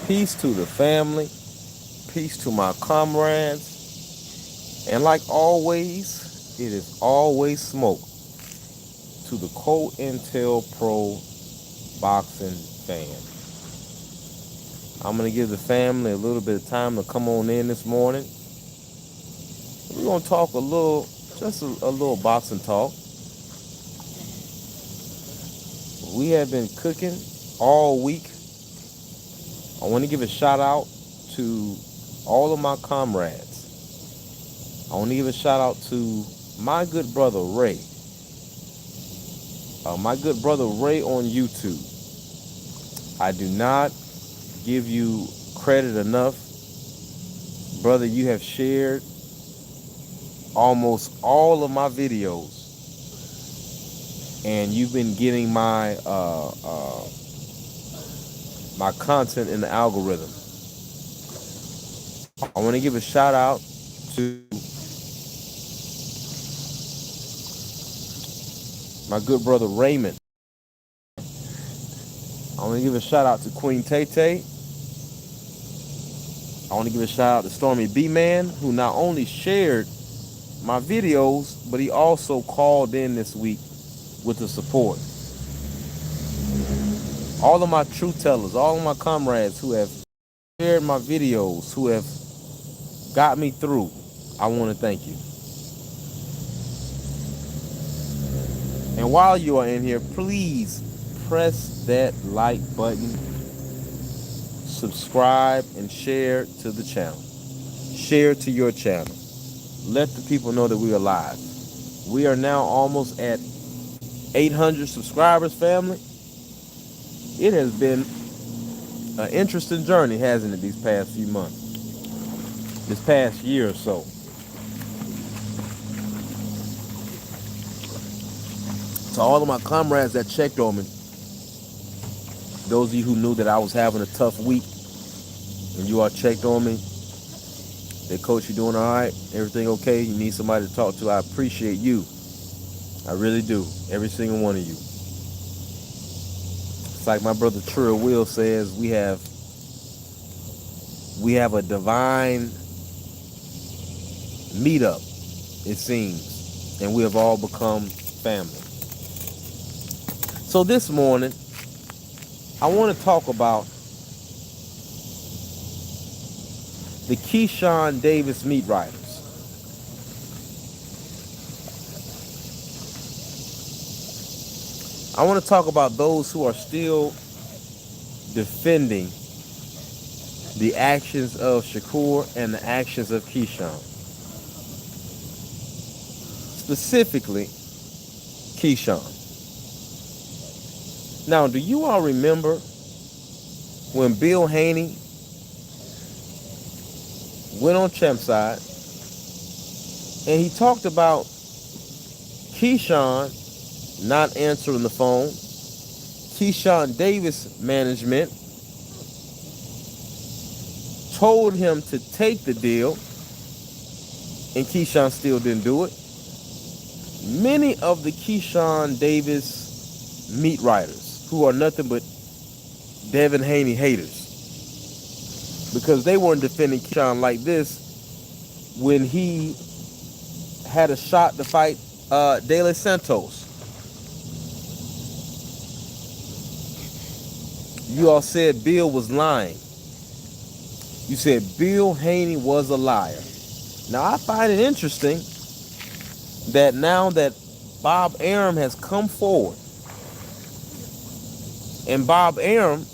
Peace to the family. Peace to my comrades. And like always, it is always smoke to the Co-Intel Pro boxing fan. I'm going to give the family a little bit of time to come on in this morning. We're going to talk just a little boxing talk. We have been cooking all week. I want to give a shout out to all of my comrades. I want to give a shout out to my good brother Ray. My good brother Ray on YouTube. I do not give you credit enough. Brother, you have shared almost all of my videos. And you've been getting my my content in the algorithm. I want to give a shout out to my good brother Raymond. I want to give a shout out to Queen Tay. I want to give a shout out to Stormy B-Man, who not only shared my videos, but he also called in this week with the support. All of my truth tellers, all of my comrades who have shared my videos, who have got me through, I want to thank you. And while you are in here, please press that like button, subscribe, and share to the channel. Share to your channel. Let the people know that we are live. We are now almost at 800 subscribers, family. It has been an interesting journey, hasn't it, these past few months? This past year or so. To all of my comrades that checked on me, those of you who knew that I was having a tough week, and you all checked on me, they, Coach, you doing all right? Everything okay? You need somebody to talk to? I appreciate you. I really do. Every single one of you. It's like my brother Trill Will says, we have a divine meetup, it seems, and we have all become family. So this morning, I want to talk about the Keyshawn Davis meat riders. I want to talk about those who are still defending the actions of Shakur and the actions of Keyshawn. Specifically, Keyshawn. Now, do you all remember when Bill Haney went on Champside and he talked about Keyshawn not answering the phone? Keyshawn Davis management told him to take the deal, and Keyshawn still didn't do it. Many of the Keyshawn Davis meat riders, who are nothing but Devin Haney haters, because they weren't defending Keyshawn like this when he had a shot to fight De Los Santos. You all said Bill was lying. You said Bill Haney was a liar. Now, I find it interesting that now that Bob Arum has come forward, and Bob Arum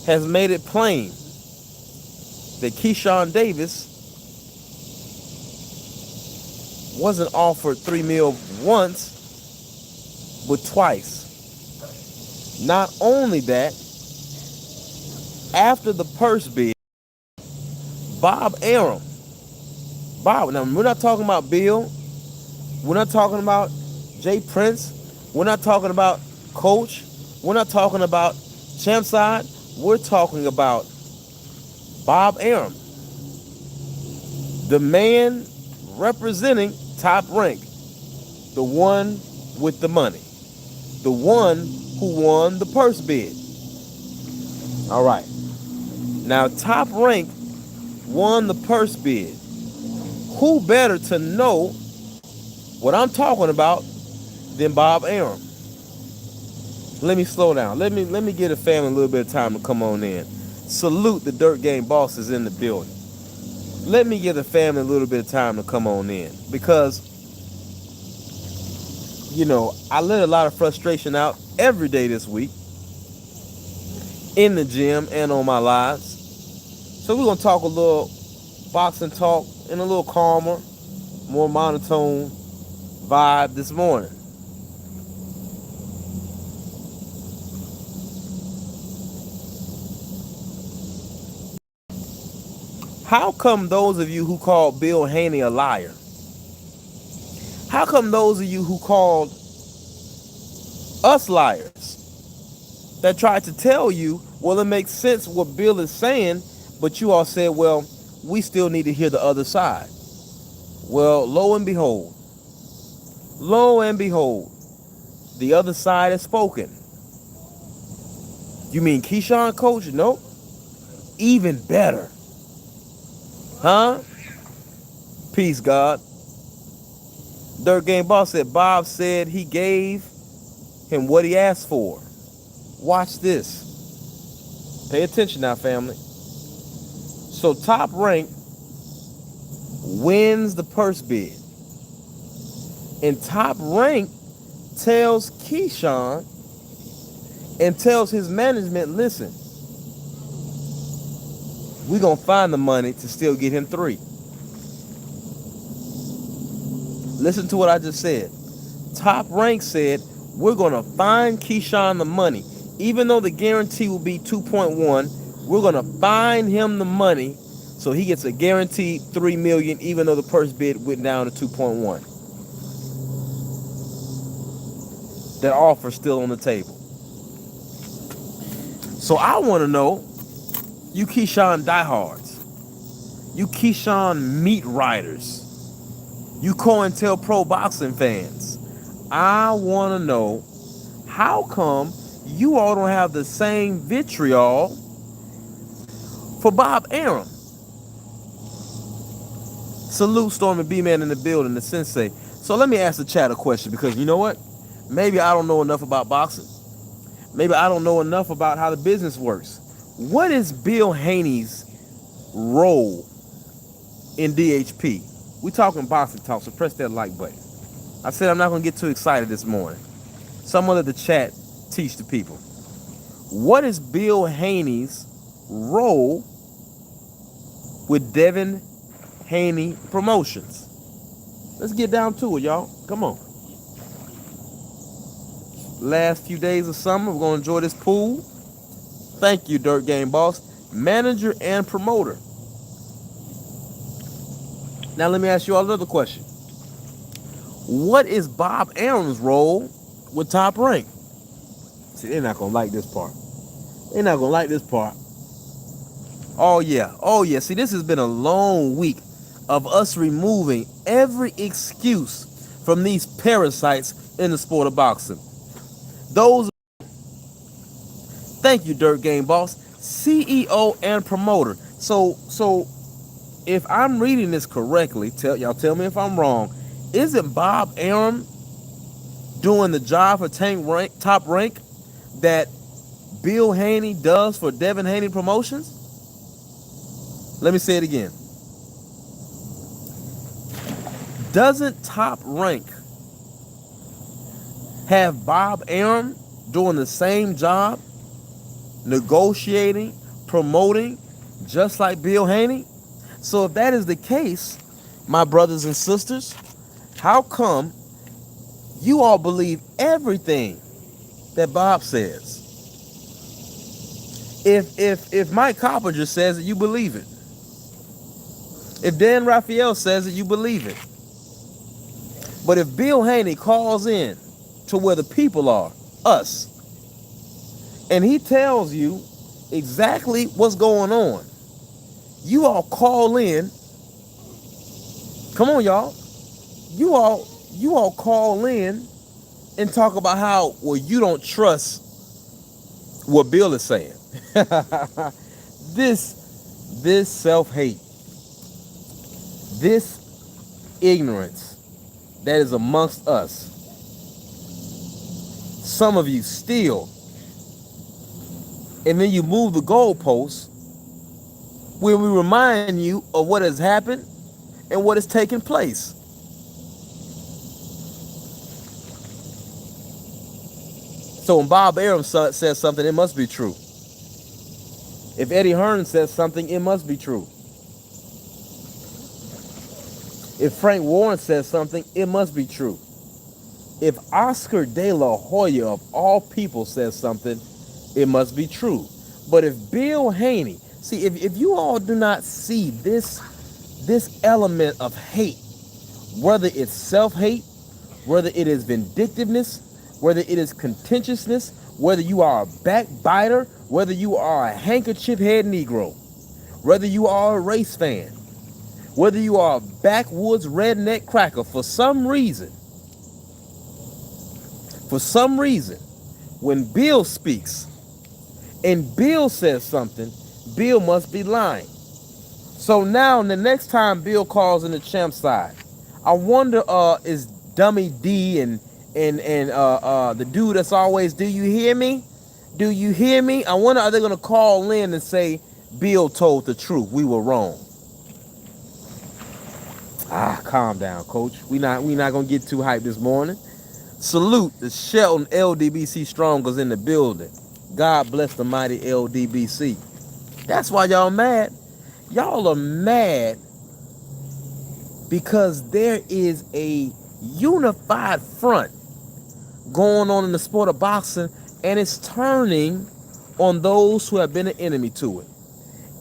has made it plain that Keyshawn Davis wasn't offered $3 million once, but twice. Not only that, after the purse bid, Bob Arum, now we're not talking about Bill, we're not talking about Jay Prince, we're not talking about Coach, we're not talking about Champside, we're talking about Bob Arum, the man representing Top Rank, the one with the money, the one who won the purse bid. All right. Now, Top Rank won the purse bid. Who better to know what I'm talking about than Bob Arum? Let me slow down. Let me give the family a little bit of time to come on in. Salute the Dirt Game bosses in the building. Let me give the family a little bit of time to come on in, because I let a lot of frustration out every day this week in the gym and on my lives. So we're gonna talk a little boxing talk in a little calmer, more monotone vibe this morning. How come those of you who called Bill Haney a liar? How come those of you who called us liars, that tried to tell you, well, it makes sense what Bill is saying, but you all said, well, we still need to hear the other side? Well, lo and behold, the other side has spoken. You mean Keyshawn, coach? Nope. Even better. Huh? Peace, God. Dirt Game Boss said Bob said he gave him what he asked for. Watch this. Pay attention now, family. So Top Rank wins the purse bid. And Top Rank tells Keyshawn and tells his management, listen, we're going to find the money to still get him 3. Listen to what I just said. Top Rank said, we're going to find Keyshawn the money. Even though the guarantee will be 2.1, we're going to find him the money so he gets a guaranteed $3 million, even though the purse bid went down to 2.1. That offer's still on the table. So I want to know, you Keyshawn diehards, you Keyshawn meat riders, you COINTELPRO boxing fans, I want to know, how come you all don't have the same vitriol for Bob Arum? Salute Stormy B-Man in the building, the sensei. So let me ask the chat a question, because you know what? Maybe I don't know enough about boxing. Maybe I don't know enough about how the business works. What is Bill Haney's role in DHP? We talking boxing talk, so press that like button. I said I'm not going to get too excited this morning. So I'm going to let the chat teach the people. What is Bill Haney's role with Devin Haney Promotions? Let's get down to it, y'all. Come on. Last few days of summer, we're going to enjoy this pool. Thank you, Dirt Game Boss. Manager and promoter. Now let me ask you all another question. What is Bob Arum's role with Top Rank? See, they're not going to like this part. They're not going to like this part. Oh yeah. See, this has been a long week of us removing every excuse from these parasites in the sport of boxing. Thank you, Dirt Game Boss, CEO and promoter. So if I'm reading this correctly, y'all tell me if I'm wrong, isn't Bob Arum doing the job for Top Rank that Bill Haney does for Devin Haney Promotions? Let me say it again. Doesn't Top Rank have Bob Arum doing the same job, negotiating, promoting, just like Bill Haney? So if that is the case, my brothers and sisters, how come you all believe everything that Bob says? If Mike Coppinger says it, you believe it. If Dan Raphael says it, you believe it. But if Bill Haney calls in to where the people are, us, and he tells you exactly what's going on, you all call in. Come on, y'all. You all call in and talk about how, well, you don't trust what Bill is saying. This This self-hate, this ignorance that is amongst us, some of you still, and then you move the goalposts when we remind you of what has happened and what has taken place. So when Bob Arum says something, it must be true. If Eddie Hearn says something, it must be true. If Frank Warren says something, it must be true. If Oscar De La Hoya, of all people, says something, it must be true. But if Bill Haney, see, if you all do not see this element of hate, whether it's self-hate, whether it is vindictiveness, whether it is contentiousness, whether you are a backbiter, whether you are a handkerchief head Negro, whether you are a race fan, whether you are a backwoods redneck cracker, for some reason, when Bill speaks and Bill says something, Bill must be lying. So now the next time Bill calls in the champ side, I wonder is Dummy D and the dude that's always, do you hear me? Do you hear me? I wonder, are they gonna call in and say Bill told the truth, we were wrong? Calm down, coach. We not gonna get too hyped this morning. Salute the Shelton LDBC Strongers in the building. God bless the mighty LDBC. That's why y'all mad. Y'all are mad because there is a unified front going on in the sport of boxing, and it's turning on those who have been an enemy to it.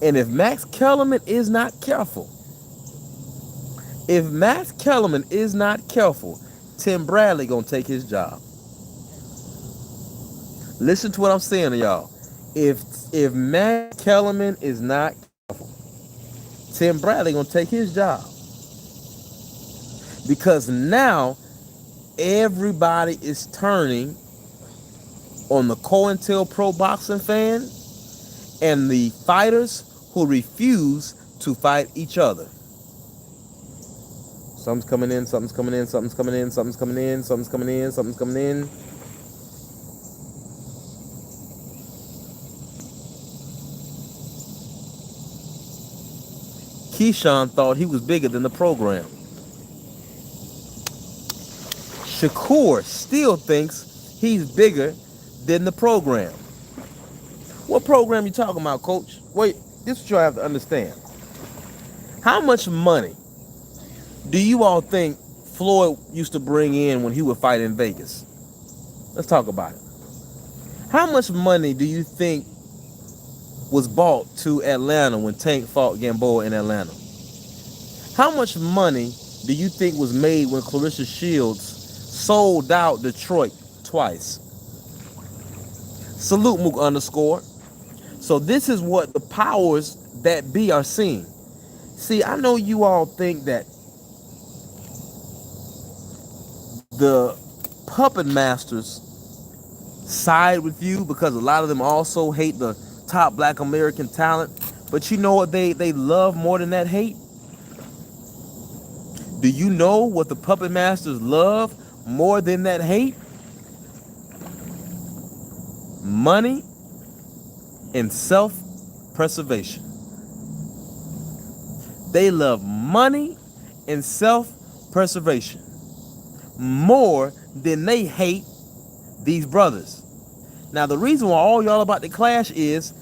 And if Max Kellerman is not careful, Tim Bradley gonna take his job. Listen to what I'm saying to y'all. If Max Kellerman is not careful, Tim Bradley gonna take his job. Because now everybody is turning on the COINTELPRO boxing fan and the fighters who refuse to fight each other. Something's coming in, something's coming in, something's coming in, something's coming in, something's coming in, something's coming in. Keyshawn thought he was bigger than the program. Shakur still thinks he's bigger than the program. What program you talking about, coach? Wait, this is what you have to understand. How much money do you all think Floyd used to bring in when he would fight in Vegas? Let's talk about it. How much money do you think was bought to Atlanta when Tank fought Gamboa in Atlanta? How much money do you think was made when Clarissa Shields sold out Detroit twice? Salute Mook _. So this is what the powers that be are seeing. See, I know you all think that the puppet masters side with you because a lot of them also hate the top black American talent. But you know what they love more than that hate? Do you know what the puppet masters love more than that hate? Money and self-preservation. They love money and self-preservation more than they hate these brothers. Now, the reason why all y'all about to clash is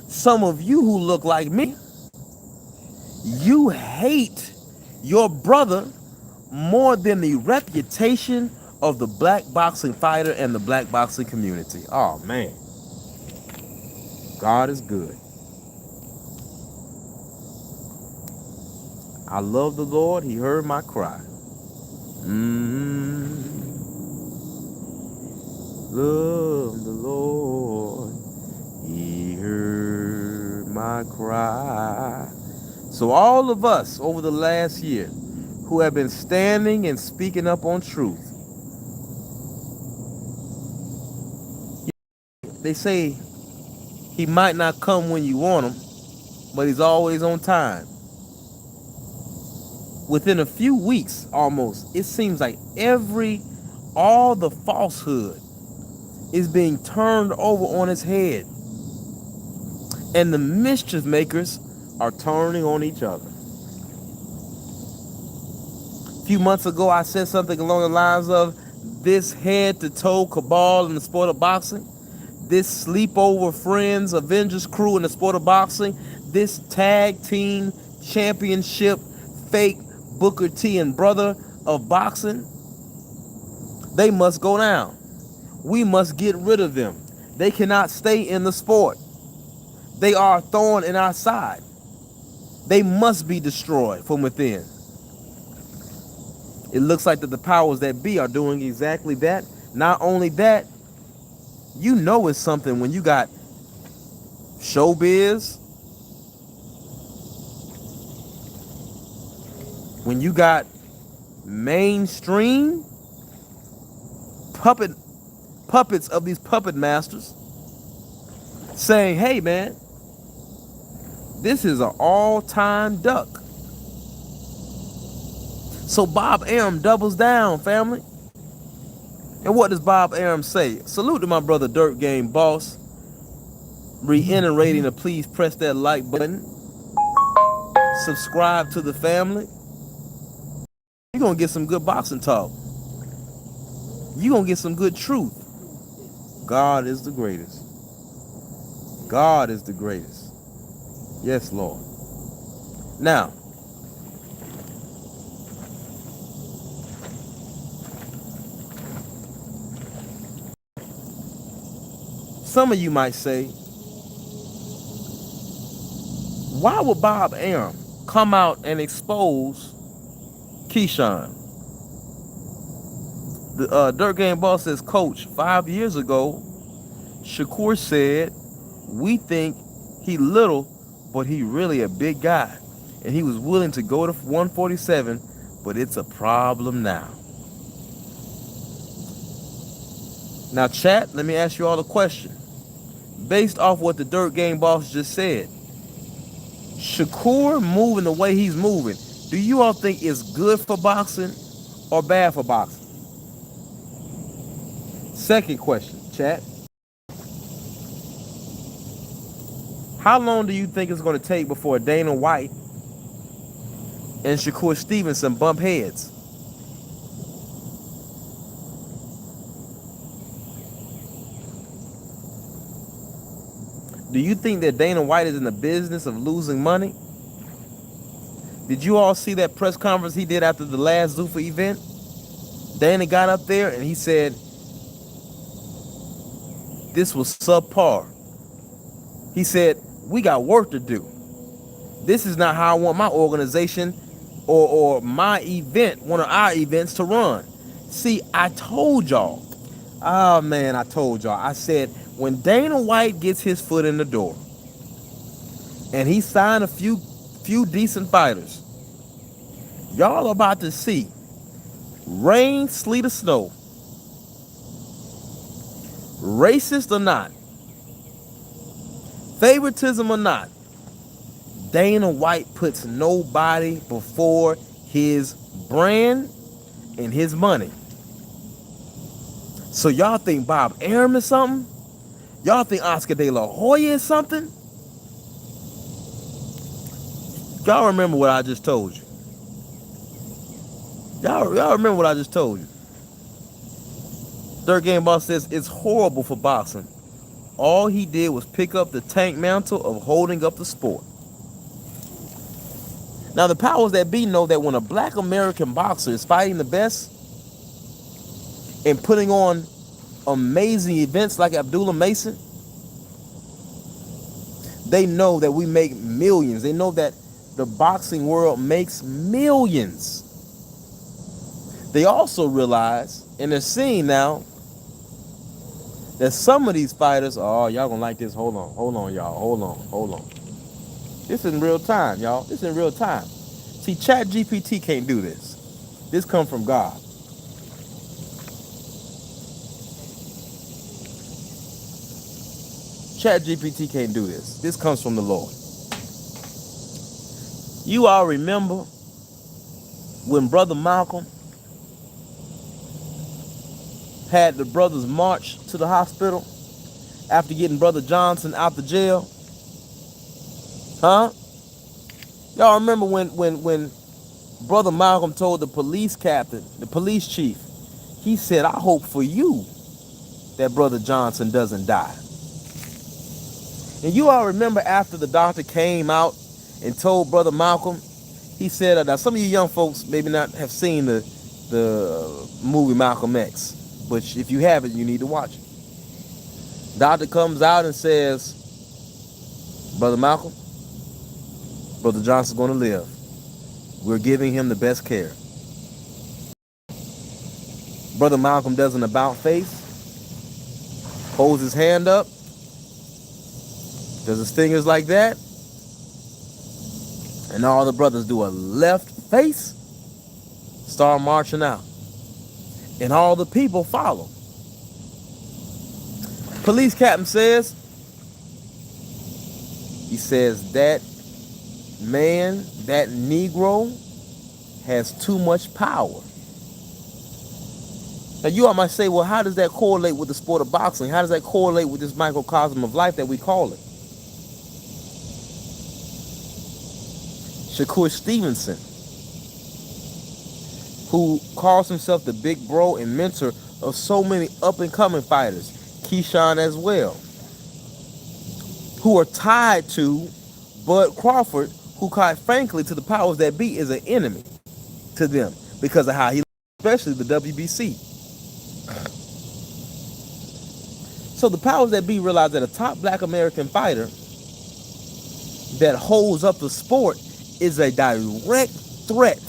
some of you who look like me, you hate your brother more than the reputation of the black boxing fighter and the black boxing community. Oh, man. God is good. I love the Lord. He heard my cry. Love the Lord. He heard my cry. So all of us over the last year who have been standing and speaking up on truth, they say he might not come when you want him, but he's always on time. Within a few weeks, almost, it seems like all the falsehood is being turned over on its head. And the mischief makers are turning on each other. A few months ago, I said something along the lines of this head-to-toe cabal in the sport of boxing, this sleepover friends, Avengers crew in the sport of boxing, this tag team championship fake Booker T and brother of boxing, they must go down. We must get rid of them. They cannot stay in the sport. They are a thorn in our side. They must be destroyed from within. It looks like that the powers that be are doing exactly that. Not only that, you know it's something when you got showbiz, when you got mainstream puppets of these puppet masters saying, hey man, this is an all-time duck. So Bob Arum doubles down, family. And what does Bob Arum say? Salute to my brother Dirt Game Boss, reiterating to please press that like button, subscribe to the family. You're gonna get some good boxing talk. You're gonna get some good truth. God is the greatest. God is the greatest. Yes, Lord. Now, some of you might say, why would Bob Arum come out and expose Keyshawn? The Dirt Game Boss says, Coach, 5 years ago, Shakur said, we think he little, but he really a big guy. And he was willing to go to 147, but it's a problem now. Now, chat, let me ask you all a question. Based off what the Dirt Game Boss just said, Shakur moving the way he's moving, do you all think it's good for boxing or bad for boxing? Second question, chat. How long do you think it's going to take before Dana White and Shakur Stevenson bump heads? Do you think that Dana White is in the business of losing money? Did you all see that press conference he did after the last Zuffa event? Dana got up there and he said, this was subpar. He said, we got work to do. This is not how I want my organization or my event, one of our events, to run. See, I told y'all. Oh man, I told y'all. I said, when Dana White gets his foot in the door and he signed a few decent fighters, y'all are about to see rain, sleet, or snow, racist or not, favoritism or not, Dana White puts nobody before his brand and his money. So y'all think Bob Arum is something? Y'all think Oscar De La Hoya is something? Y'all remember what I just told you. Y'all remember what I just told you. Dirt Game Boss says it's horrible for boxing. All he did was pick up the tank mantle of holding up the sport. Now the powers that be know that when a black American boxer is fighting the best and putting on amazing events like Abdullah Mason, they know that we make millions. They know that the boxing world makes millions. They also realize, and they're seeing now, that some of these fighters, oh, y'all gonna like this. Hold on, y'all. Hold on. This is in real time, y'all. This is in real time. See, ChatGPT can't do this. This comes from God. ChatGPT can't do this. This comes from the Lord. You all remember when Brother Malcolm had the brothers march to the hospital after getting Brother Johnson out the jail? Huh? Y'all remember when Brother Malcolm told the police captain, the police chief, he said, I hope for you that Brother Johnson doesn't die. And you all remember after the doctor came out and told Brother Malcolm, he said, now some of you young folks maybe not have seen the movie Malcolm X, but if you haven't, you need to watch it. Doctor comes out and says, Brother Malcolm, Brother Johnson's going to live. We're giving him the best care. Brother Malcolm does an about face, holds his hand up, does his fingers like that, and all the brothers do a left face, start marching out. And all the people follow. Police captain says, he says, that man, that Negro has too much power. Now you all might say, well, how does that correlate with the sport of boxing? How does that correlate with this microcosm of life that we call it? Shakur Stevenson, who calls himself the big bro and mentor of so many up-and-coming fighters, Keyshawn as well, who are tied to Bud Crawford, who quite frankly to the powers that be is an enemy to them because of how he, especially the WBC. So the powers that be realize that a top black American fighter that holds up the sport is a direct threat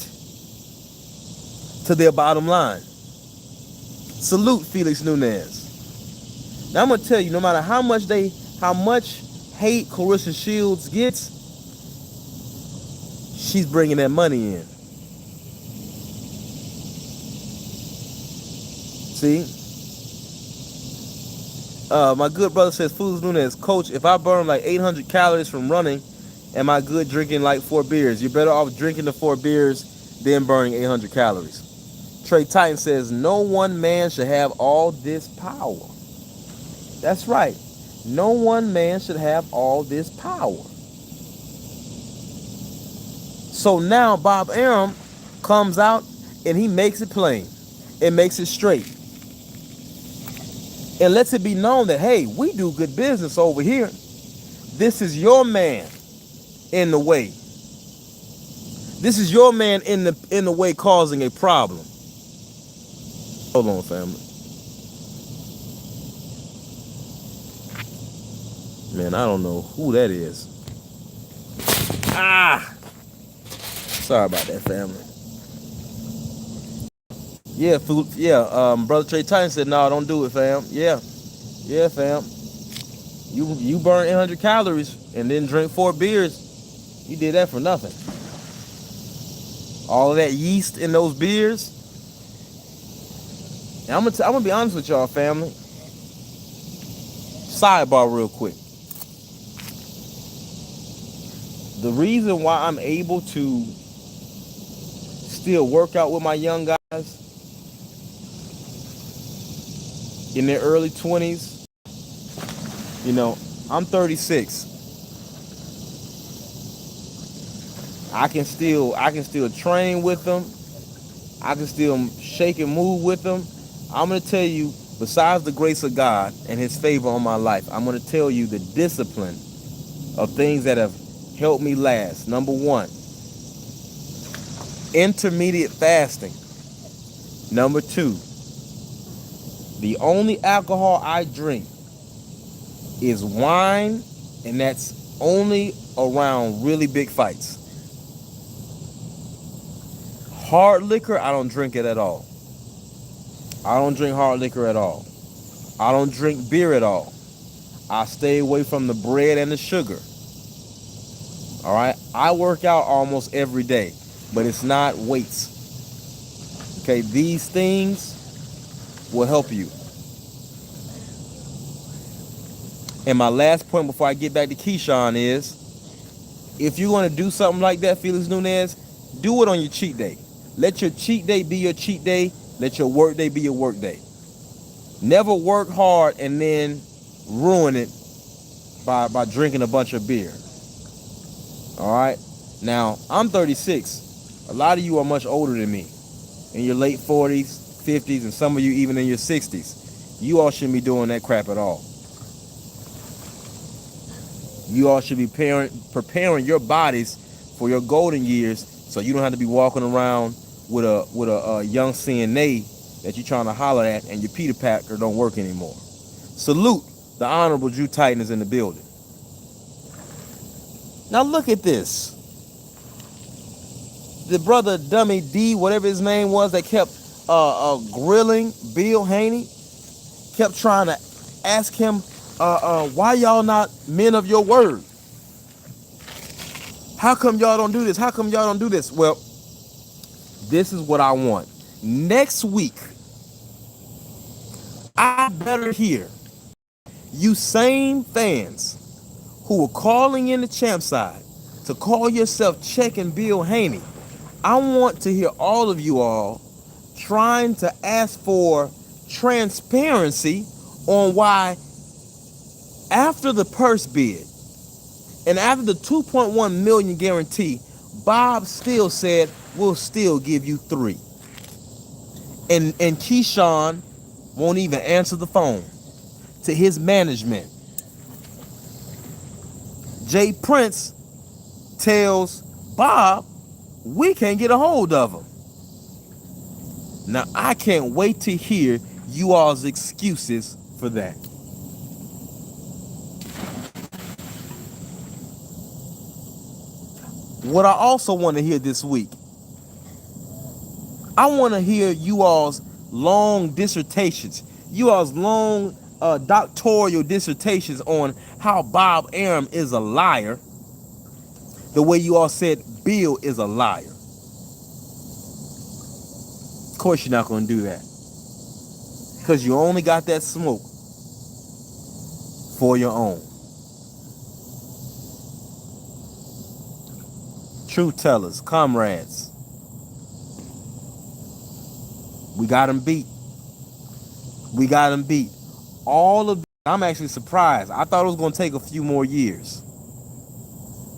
to their bottom line. Salute Felix Nunes. Now I'm gonna tell you, no matter how much hate Clarissa Shields gets, she's bringing that money in. See? My good brother says, Felix Nunes, Coach, if I burn like 800 calories from running, am I good drinking like 4 beers? You're better off drinking the 4 beers than burning 800 calories. Trey Titan says, no one man should have all this power. That's right. No one man should have all this power. So now Bob Arum comes out and he makes it plain and makes it straight. And lets it be known that, hey, we do good business over here. This is your man in the way. This is your man in the way causing a problem. Hold on, family. Man, I don't know who that is. Sorry about that, family. Yeah, Brother Trey Titan said, no, don't do it, fam. Yeah, fam. You burn 800 calories and then drink 4 beers. You did that for nothing. All of that yeast in those beers. And I'm gonna be honest with y'all, family. Sidebar real quick. The reason why I'm able to still work out with my young guys in their early 20s, you know, I'm 36. I can still train with them. I can still shake and move with them. I'm going to tell you, besides the grace of God and his favor on my life, I'm going to tell you the discipline of things that have helped me last. Number 1, intermediate fasting. Number 2, the only alcohol I drink is wine, and that's only around really big fights. Hard liquor, I don't drink it at all. I don't drink hard liquor at all. I don't drink beer at all. I stay away from the bread and the sugar. All right? I work out almost every day, but it's not weights. Okay, these things will help you. And my last point before I get back to Keyshawn is, If you're going to do something like that, Felix Nunez, do it on your cheat day. Let your cheat day be your cheat day. Let your work day be your work day. Never work hard and then ruin it by drinking a bunch of beer. All right? Now, I'm 36. A lot of you are much older than me. In your late 40s, 50s, and some of you even in your 60s. You all shouldn't be doing that crap at all. You all should be preparing your bodies for your golden years, so you don't have to be walking around with a young CNA that you're trying to holler at, and your Peter Packer don't work anymore. Salute the Honorable Drew Titan is in the building. Now look at this. The brother Dummy D, whatever his name was, that kept grilling Bill Haney, kept trying to ask him, why y'all not men of your word? How come y'all don't do this? How come y'all don't do this? Well, this is what I want. Next week, I better hear you same fans who were calling in the champ side to call yourself checking Bill Haney. I want to hear all of you all trying to ask for transparency on why after the purse bid and after the 2.1 million guarantee, Bob still said, we'll still give you 3. And Keyshawn won't even answer the phone to his management. Jay Prince tells Bob, we can't get a hold of him. Now, I can't wait to hear you all's excuses for that. What I also want to hear this week, I want to hear you all's long dissertations, you all's long doctoral dissertations on how Bob Arum is a liar, the way you all said Bill is a liar. Of course you're not going to do that, because you only got that smoke for your own. Truth tellers, comrades, we got him beat. We got him beat. All of I'm actually surprised. I thought it was going to take a few more years.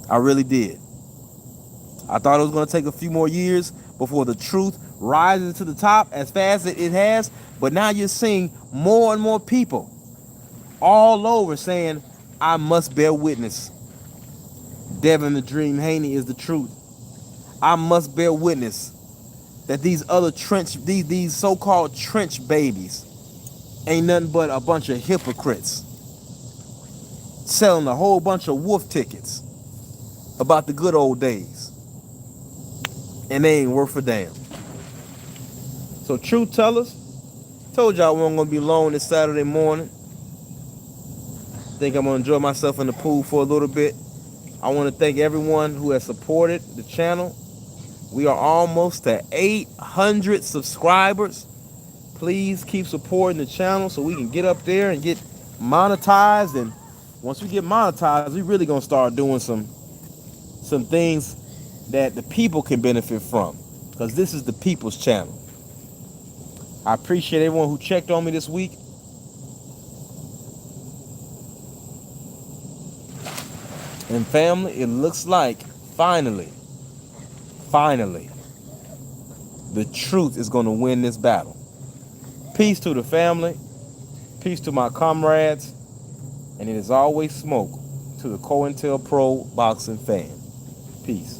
I really did. I thought it was going to take a few more years before the truth rises to the top as fast as it has. But now you're seeing more and more people all over saying, I must bear witness. Devin the Dream Haney is the truth. I must bear witness that these other these so-called trench babies ain't nothing but a bunch of hypocrites selling a whole bunch of wolf tickets about the good old days, and they ain't worth a damn. So truth tellers, told y'all we weren't gonna be long this Saturday morning. Think I'm gonna enjoy myself in the pool for a little bit. I want to thank everyone who has supported the channel. We are almost to 800 subscribers. Please keep supporting the channel so we can get up there and get monetized. And once we get monetized, we really gonna start doing some things that the people can benefit from, because this is the people's channel. I appreciate everyone who checked on me this week. And family, it looks like finally, the truth is going to win this battle. Peace to the family. Peace to my comrades. And it is always smoke to the COINTELPRO boxing fan. Peace.